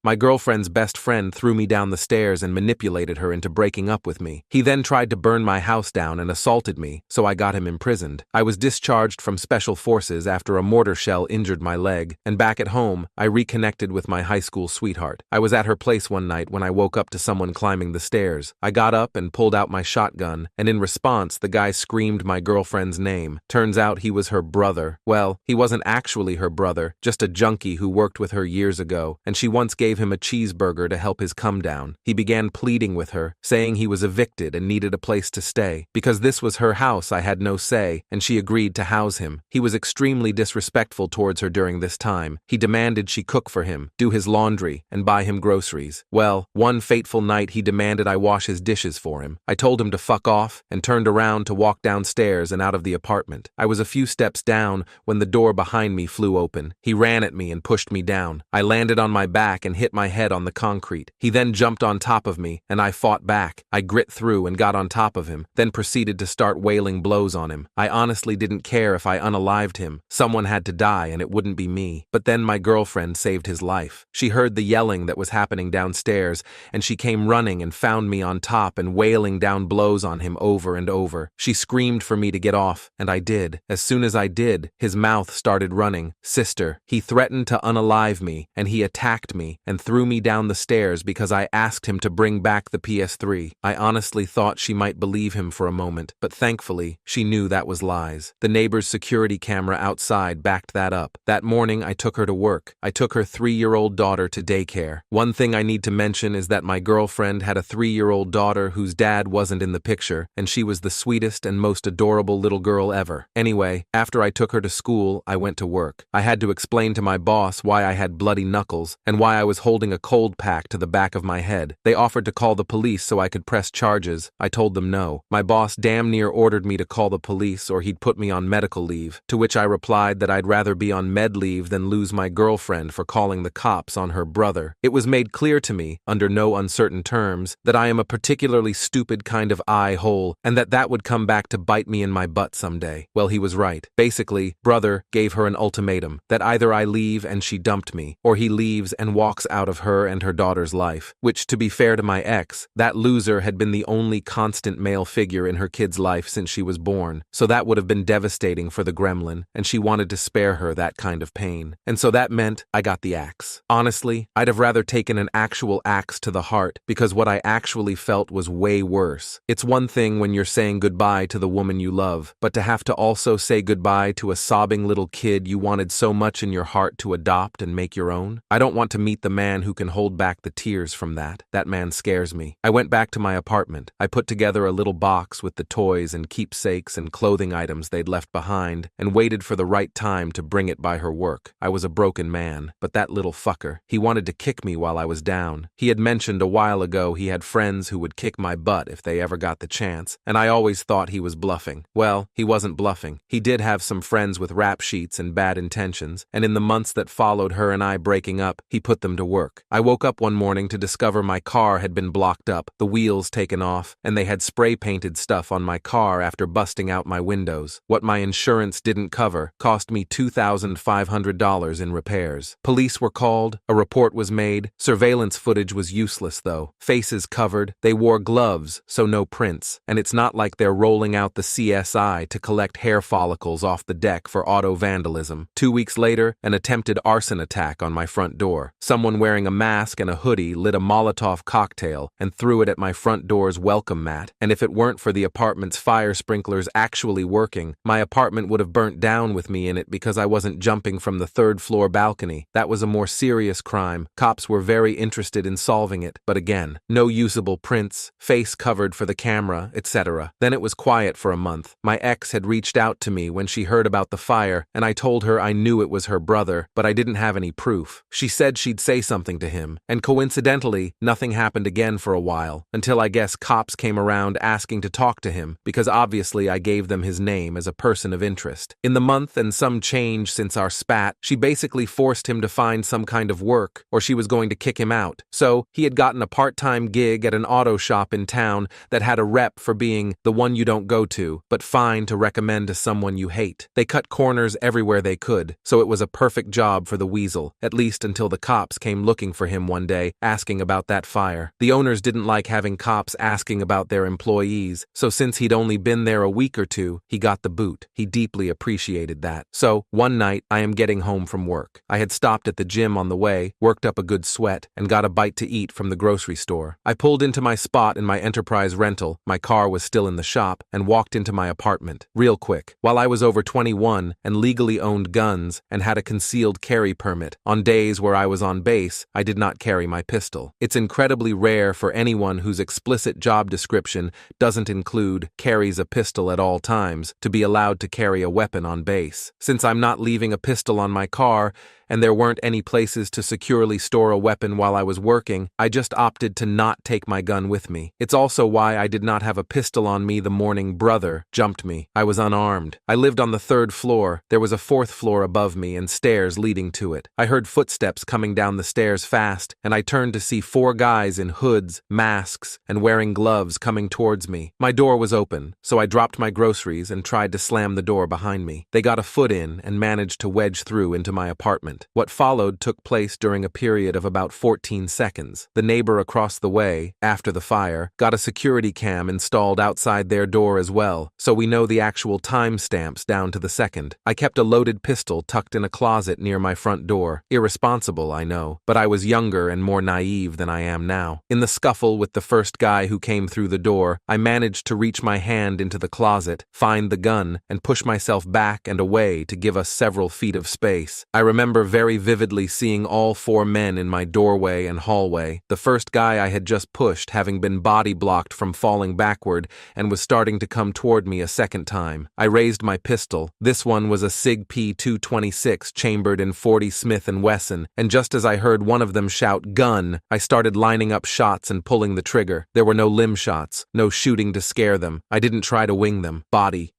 My girlfriend's best friend threw me down the stairs and manipulated her into breaking up with me. He then tried to burn my house down and assaulted me, so I got him imprisoned. I was discharged from special forces after a mortar shell injured my leg, and back at home, I reconnected with my high school sweetheart. I was at her place one night when I woke up to someone climbing the stairs. I got up and pulled out my shotgun, and in response, the guy screamed my girlfriend's name. Turns out he was her brother. Well, he wasn't actually her brother, just a junkie who worked with her years ago, and she once gave him a cheeseburger to help his come down. He began pleading with her, saying he was evicted and needed a place to stay. Because this was her house, I had no say, and she agreed to house him. He was extremely disrespectful towards her during this time. He demanded she cook for him, do his laundry, and buy him groceries. Well, one fateful night he demanded I wash his dishes for him. I told him to fuck off and turned around to walk downstairs and out of the apartment. I was a few steps down when the door behind me flew open. He ran at me and pushed me down. I landed on my back and hit my head on the concrete. He then jumped on top of me, and I fought back. I grit through and got on top of him, then proceeded to start wailing blows on him. I honestly didn't care if I unalived him. Someone had to die and it wouldn't be me. But then my girlfriend saved his life. She heard the yelling that was happening downstairs, and she came running and found me on top and wailing down blows on him over and over. She screamed for me to get off, and I did. As soon as I did, his mouth started running. Sister, he threatened to unalive me, and he attacked me and threw me down the stairs because I asked him to bring back the PS3. I honestly thought she might believe him for a moment, but thankfully, she knew that was lies. The neighbor's security camera outside backed that up. That morning, I took her to work. I took her 3-year-old daughter to daycare. One thing I need to mention is that my girlfriend had a 3-year-old daughter whose dad wasn't in the picture, and she was the sweetest and most adorable little girl ever. Anyway, after I took her to school, I went to work. I had to explain to my boss why I had bloody knuckles and why I was holding a cold pack to the back of my head. They offered to call the police so I could press charges. I told them no. My boss damn near ordered me to call the police or he'd put me on medical leave, to which I replied that I'd rather be on med leave than lose my girlfriend for calling the cops on her brother. It was made clear to me, under no uncertain terms, that I am a particularly stupid kind of eye-hole and that would come back to bite me in my butt someday. Well, he was right. Basically, brother gave her an ultimatum that either I leave and she dumped me, or he leaves and walks out of her and her daughter's life, which, to be fair to my ex, that loser had been the only constant male figure in her kid's life since she was born, so that would have been devastating for the gremlin, and she wanted to spare her that kind of pain. And so that meant I got the axe. Honestly, I'd have rather taken an actual axe to the heart, because what I actually felt was way worse. It's one thing when you're saying goodbye to the woman you love, but to have to also say goodbye to a sobbing little kid you wanted so much in your heart to adopt and make your own? I don't want to meet the man who can hold back the tears from that. That man scares me. I went back to my apartment. I put together a little box with the toys and keepsakes and clothing items they'd left behind and waited for the right time to bring it by her work. I was a broken man, but that little fucker, he wanted to kick me while I was down. He had mentioned a while ago he had friends who would kick my butt if they ever got the chance, and I always thought he was bluffing. Well, he wasn't bluffing. He did have some friends with rap sheets and bad intentions, and in the months that followed her and I breaking up, he put them to work. I woke up one morning to discover my car had been blocked up, the wheels taken off, and they had spray-painted stuff on my car after busting out my windows. What my insurance didn't cover cost me $2,500 in repairs. Police were called, a report was made. Surveillance footage was useless though. Faces covered, they wore gloves, so no prints, and it's not like they're rolling out the CSI to collect hair follicles off the deck for auto vandalism. 2 weeks later, an attempted arson attack on my front door. Someone wearing a mask and a hoodie lit a Molotov cocktail and threw it at my front door's welcome mat, and if it weren't for the apartment's fire sprinklers actually working, my apartment would have burnt down with me in it because I wasn't jumping from the 3rd floor balcony. That was a more serious crime. Cops were very interested in solving it, but again, no usable prints, face covered for the camera, etc. Then it was quiet for a month. My ex had reached out to me when she heard about the fire, and I told her I knew it was her brother, but I didn't have any proof. She said she'd say something to him, and coincidentally, nothing happened again for a while, until I guess cops came around asking to talk to him, because obviously I gave them his name as a person of interest. In the month and some change since our spat, she basically forced him to find some kind of work, or she was going to kick him out. So, he had gotten a part-time gig at an auto shop in town that had a rep for being the one you don't go to, but fine to recommend to someone you hate. They cut corners everywhere they could, so it was a perfect job for the weasel, at least until the cops came came looking for him one day, asking about that fire. The owners didn't like having cops asking about their employees, so since he'd only been there a week or two, he got the boot. He deeply appreciated that. So, one night, I am getting home from work. I had stopped at the gym on the way, worked up a good sweat, and got a bite to eat from the grocery store. I pulled into my spot in my Enterprise rental, my car was still in the shop, and walked into my apartment. Real quick. While I was over 21 and legally owned guns and had a concealed carry permit, on days where I was on base, I did not carry my pistol. It's incredibly rare for anyone whose explicit job description doesn't include carries a pistol at all times to be allowed to carry a weapon on base. Since I'm not leaving a pistol on my car, and there weren't any places to securely store a weapon while I was working, I just opted to not take my gun with me. It's also why I did not have a pistol on me the morning brother jumped me. I was unarmed. I lived on the 3rd floor. There was a 4th floor above me and stairs leading to it. I heard footsteps coming down the stairs fast, and I turned to see 4 guys in hoods, masks, and wearing gloves coming towards me. My door was open, so I dropped my groceries and tried to slam the door behind me. They got a foot in and managed to wedge through into my apartment. What followed took place during a period of about 14 seconds. The neighbor across the way, after the fire, got a security cam installed outside their door as well, so we know the actual timestamps down to the second. I kept a loaded pistol tucked in a closet near my front door. Irresponsible, I know, but I was younger and more naive than I am now. In the scuffle with the first guy who came through the door, I managed to reach my hand into the closet, find the gun, and push myself back and away to give us several feet of space. I remember very vividly seeing all 4 men in my doorway and hallway, the first guy I had just pushed having been body blocked from falling backward and was starting to come toward me a second time. I raised my pistol. This one was a SIG P226 chambered in .40 Smith & Wesson, and just as I heard one of them shout, "Gun!" I started lining up shots and pulling the trigger. There were no limb shots, no shooting to scare them. I didn't try to wing them. Body,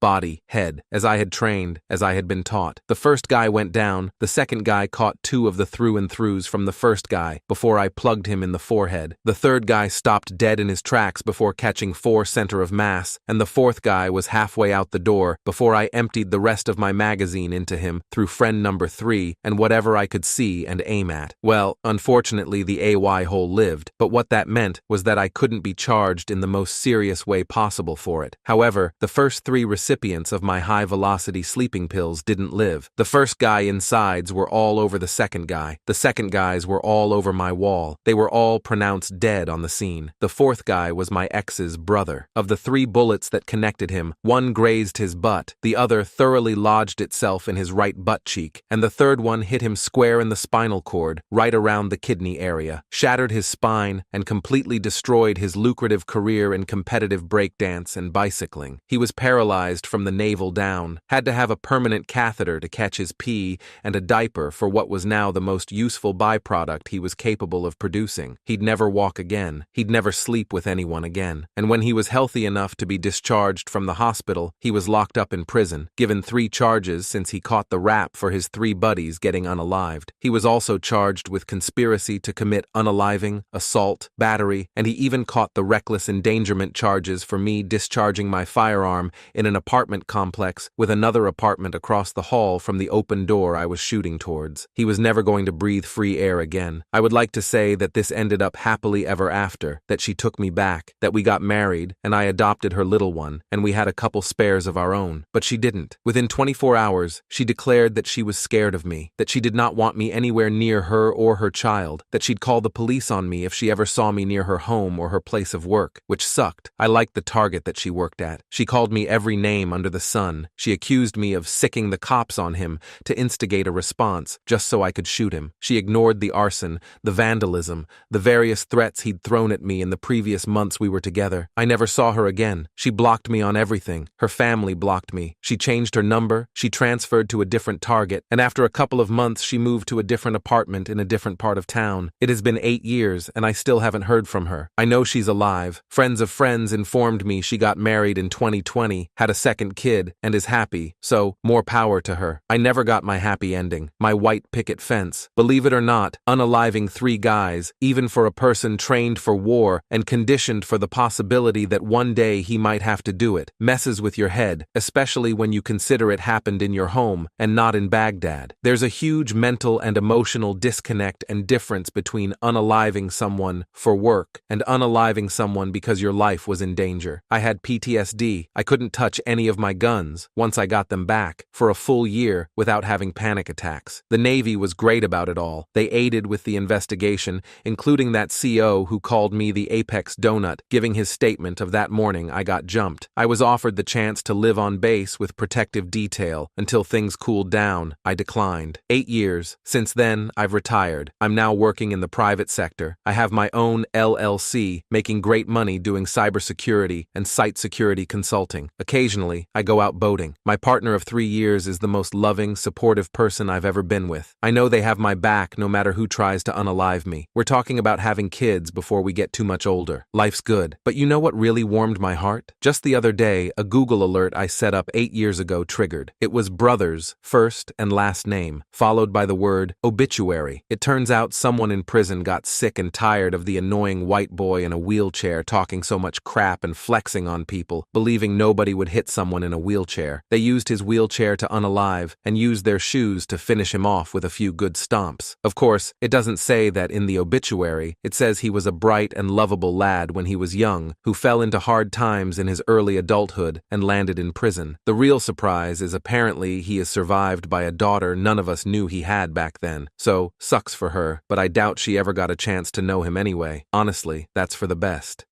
head, as I had trained, as I had been taught. The first guy went down, the second guy caught 2 of the through-and-throughs from the first guy before I plugged him in the forehead. The third guy stopped dead in his tracks before catching 4 center of mass, and the 4th guy was halfway out the door before I emptied the rest of my magazine into him through friend number 3 and whatever I could see and aim at. Well, unfortunately the AY hole lived, but what that meant was that I couldn't be charged in the most serious way possible for it. However, the first 3 recipients of my high-velocity sleeping pills didn't live. The first guy insides were all over the second guy. The second guys were all over my wall. They were all pronounced dead on the scene. The 4th guy was my ex's brother. Of the 3 bullets that connected him, 1 grazed his butt, the other thoroughly lodged itself in his right butt cheek, and the 3rd one hit him square in the spinal cord, right around the kidney area, shattered his spine, and completely destroyed his lucrative career in competitive breakdance and bicycling. He was paralyzed from the navel down, had to have a permanent catheter to catch his pee, and a diaper for what was now the most useful byproduct he was capable of producing. He'd never walk again. He'd never sleep with anyone again. And when he was healthy enough to be discharged from the hospital, he was locked up in prison, given 3 charges since he caught the rap for his 3 buddies getting unalived. He was also charged with conspiracy to commit unaliving, assault, battery, and he even caught the reckless endangerment charges for me discharging my firearm in an apartment complex with another apartment across the hall from the open door I was shooting towards. He was never going to breathe free air again. I would like to say that this ended up happily ever after, that she took me back, that we got married, and I adopted her little one, and we had a couple spares of our own. But she didn't. Within 24 hours, she declared that she was scared of me, that she did not want me anywhere near her or her child, that she'd call the police on me if she ever saw me near her home or her place of work, which sucked. I liked the target that she worked at. She called me every name under the sun. She accused me of sicking the cops on him to instigate a response, just so I could shoot him. She ignored the arson, the vandalism, the various threats he'd thrown at me in the previous months we were together. I never saw her again. She blocked me on everything. Her family blocked me. She changed her number, she transferred to a different target, and after a couple of months she moved to a different apartment in a different part of town. It has been 8 years, and I still haven't heard from her. I know she's alive. Friends of friends informed me she got married in 2020, had a second kid, and is happy, so more power to her. I never got my happy ending. My white picket fence. Believe it or not, unaliving 3 guys, even for a person trained for war and conditioned for the possibility that one day he might have to do it, messes with your head, especially when you consider it happened in your home and not in Baghdad. There's a huge mental and emotional disconnect and difference between unaliving someone for work and unaliving someone because your life was in danger. I had PTSD. I couldn't touch any of my guns, once I got them back, for a full year without having panic attacks. The Navy was great about it all. They aided with the investigation, including that CO who called me the Apex Donut, giving his statement of that morning I got jumped. I was offered the chance to live on base with protective detail until things cooled down. I declined. 8 years. Since then, I've retired. I'm now working in the private sector. I have my own LLC, making great money doing cybersecurity and site security consulting. Occasionally, I go out boating. My partner of 3 years is the most loving, supportive person I've ever been with. I know they have my back no matter who tries to unalive me. We're talking about having kids before we get too much older. Life's good. But you know what really warmed my heart? Just the other day, a Google alert I set up 8 years ago triggered. It was brother's first and last name, followed by the word obituary. It turns out someone in prison got sick and tired of the annoying white boy in a wheelchair talking so much crap and flexing on people, believing nobody would hit someone in a wheelchair. They used his wheelchair to unalive and used their shoes to finish him off with a few good stomps. Of course, it doesn't say that in the obituary. It says he was a bright and lovable lad when he was young, who fell into hard times in his early adulthood and landed in prison. The real surprise is apparently he is survived by a daughter none of us knew he had back then. So, sucks for her, but I doubt she ever got a chance to know him anyway. Honestly, that's for the best.